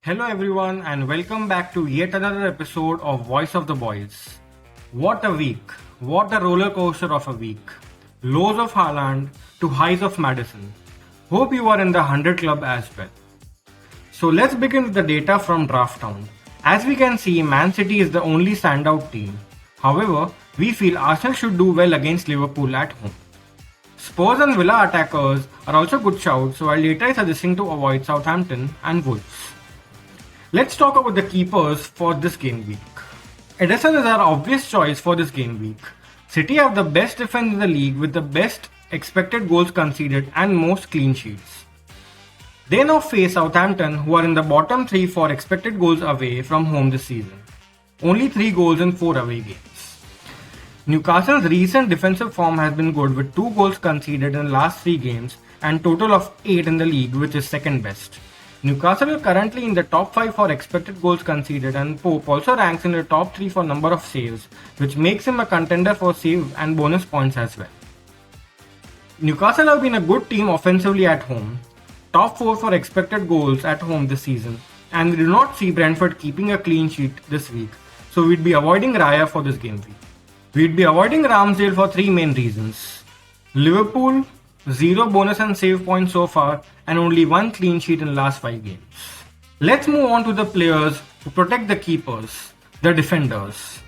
Hello everyone and welcome back to yet another episode of Voice of the Boys. What a week. What a roller coaster of a week. Lows of Haaland to highs of Madison. Hope you are in the 100 club as well. So let's begin with the data from Draft Town. As we can see, Man City is the only standout team. However, we feel Arsenal should do well against Liverpool at home. Spurs and Villa attackers are also good shouts, while data is suggesting to avoid Southampton and Wolves. Let's talk about the keepers for this game week. Ederson is our obvious choice for this game week. City have the best defense in the league with the best expected goals conceded and most clean sheets. They now face Southampton, who are in the bottom 3 for expected goals away from home this season. Only 3 goals in 4 away games. Newcastle's recent defensive form has been good with 2 goals conceded in the last 3 games and total of 8 in the league, which is second best. Newcastle are currently in the top 5 for expected goals conceded, and Pope also ranks in the top 3 for number of saves, which makes him a contender for save and bonus points as well. Newcastle have been a good team offensively at home, top 4 for expected goals at home this season, and we do not see Brentford keeping a clean sheet this week, so we'd be avoiding Raya for this game week. We'd be avoiding Ramsdale for 3 main reasons. Liverpool, 0 bonus and save points so far, and only 1 clean sheet in the last 5 games. Let's move on to the players who protect the keepers, the defenders.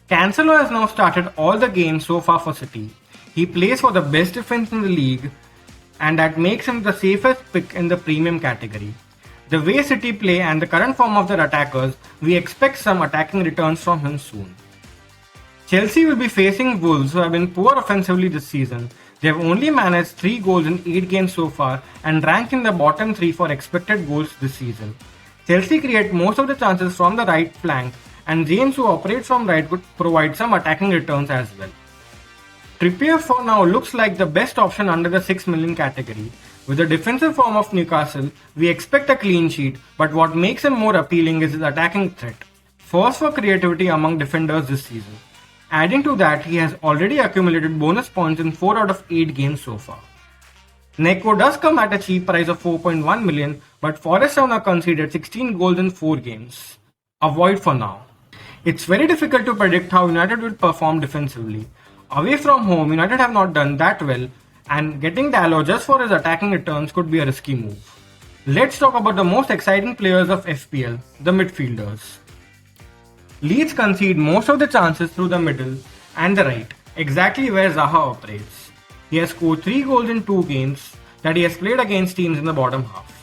Cancelo has now started all the games so far for City. He plays for the best defense in the league, and that makes him the safest pick in the premium category. The way City play and the current form of their attackers, we expect some attacking returns from him soon. Chelsea will be facing Wolves, who have been poor offensively this season. They have only managed 3 goals in 8 games so far and rank in the bottom 3 for expected goals this season. Chelsea create most of the chances from the right flank, and James, who operates from right, could provide some attacking returns as well. Trippier for now looks like the best option under the 6 million category. With the defensive form of Newcastle, we expect a clean sheet, but what makes him more appealing is his attacking threat. First for creativity among defenders this season. Adding to that, he has already accumulated bonus points in 4 out of 8 games so far. Neko does come at a cheap price of 4.1 million, but Forest have now conceded 16 goals in 4 games. Avoid for now. It's very difficult to predict how United will perform defensively. Away from home, United have not done that well, and getting Dalot just for his attacking returns could be a risky move. Let's talk about the most exciting players of FPL, the midfielders. Leeds concede most of the chances through the middle and the right, exactly where Zaha operates. He has scored 3 goals in 2 games that he has played against teams in the bottom half.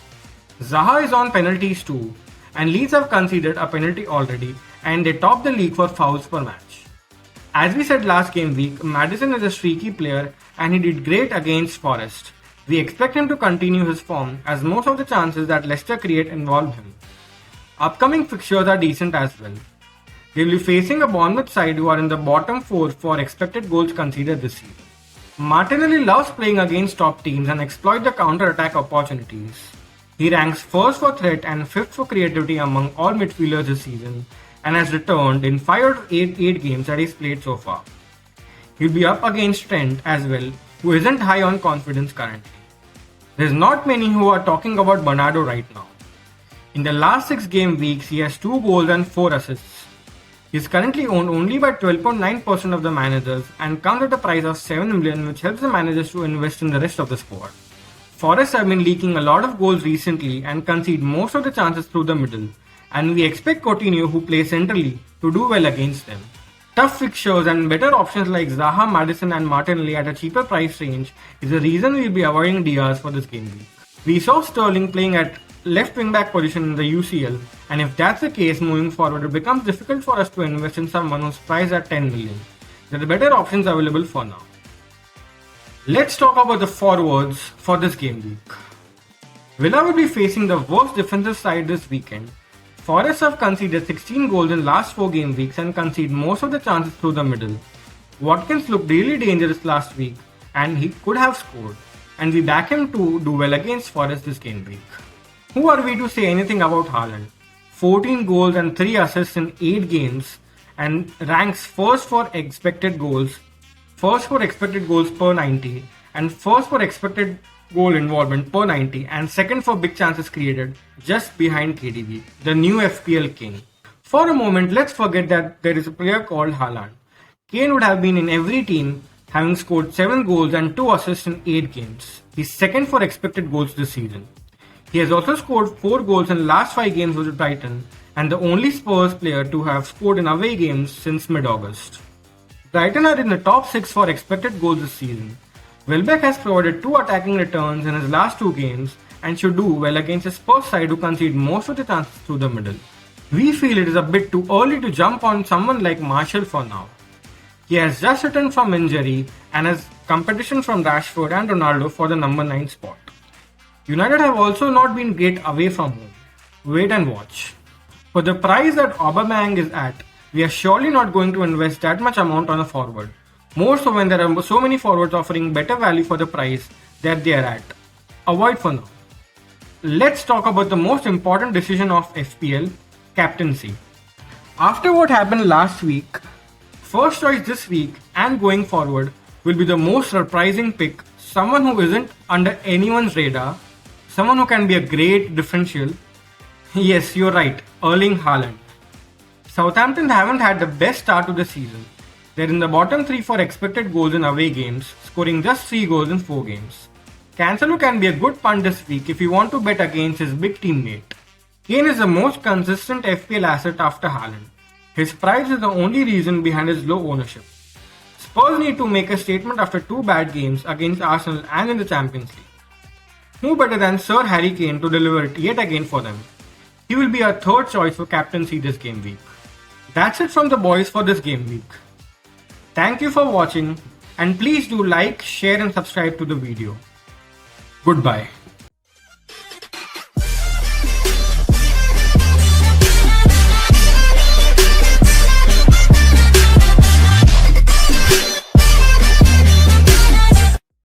Zaha is on penalties too, and Leeds have conceded a penalty already, and they top the league for fouls per match. As we said last game week, Madison is a streaky player and he did great against Forest. We expect him to continue his form as most of the chances that Leicester create involve him. Upcoming fixtures are decent as well. They will be facing a Bournemouth side who are in the bottom 4 for expected goals conceded this season. Martinelli loves playing against top teams and exploit the counter-attack opportunities. He ranks 1st for threat and 5th for creativity among all midfielders this season and has returned in 5 out of 8 games that he's played so far. He'll be up against Trent as well, who isn't high on confidence currently. There's not many who are talking about Bernardo right now. In the last 6 game weeks, he has 2 goals and 4 assists. He is currently owned only by 12.9% of the managers and comes at a price of 7 million, which helps the managers to invest in the rest of the squad. Forest have been leaking a lot of goals recently and concede most of the chances through the middle, and we expect Coutinho, who plays centrally, to do well against them. Tough fixtures and better options like Zaha, Madison and Martinelli at a cheaper price range is the reason we'll be avoiding Diaz for this game week. We saw Sterling playing at left wing back position in the UCL, and if that's the case moving forward, it becomes difficult for us to invest in someone who's priced at 10 million. There are better options available for now. Let's talk about the forwards for this game week. Villa will be facing the worst defensive side this weekend. Forest have conceded 16 goals in last 4 game weeks and concede most of the chances through the middle. Watkins looked really dangerous last week and he could have scored, and we back him to do well against Forest this game week. Who are we to say anything about Haaland? 14 goals and 3 assists in 8 games and ranks 1st for expected goals, 1st for expected goals per 90 and 1st for expected goal involvement per 90 and second for big chances created, just behind KDB, the new FPL king. For a moment, let's forget that there is a player called Haaland. Kane would have been in every team, having scored 7 goals and 2 assists in 8 games. He's second for expected goals this season. He has also scored 4 goals in the last 5 games with Brighton and the only Spurs player to have scored in away games since mid-August. Brighton are in the top 6 for expected goals this season. Welbeck has provided 2 attacking returns in his last 2 games and should do well against a Spurs side who concede most of the chances through the middle. We feel it is a bit too early to jump on someone like Martial for now. He has just returned from injury and has competition from Rashford and Ronaldo for the number 9 spot. United have also not been great away from home. Wait and watch. For the price that Aubameyang is at, we are surely not going to invest that much amount on a forward. More so when there are so many forwards offering better value for the price that they are at. Avoid for now. Let's talk about the most important decision of FPL, captaincy. After what happened last week, first choice this week and going forward will be the most surprising pick, someone who isn't under anyone's radar, someone who can be a great differential. Yes, you're right, Erling Haaland. Southampton haven't had the best start to the season. They're in the bottom 3 for expected goals in away games, scoring just 3 goals in 4 games. Cancelo can be a good punt this week if you want to bet against his big teammate. Kane is the most consistent FPL asset after Haaland. His price is the only reason behind his low ownership. Spurs need to make a statement after 2 bad games against Arsenal and in the Champions League. Who better than Sir Harry Kane to deliver it yet again for them? He will be our third choice for captaincy this game week. That's it from the boys for this game week. Thank you for watching and please do like, share and subscribe to the video. Goodbye.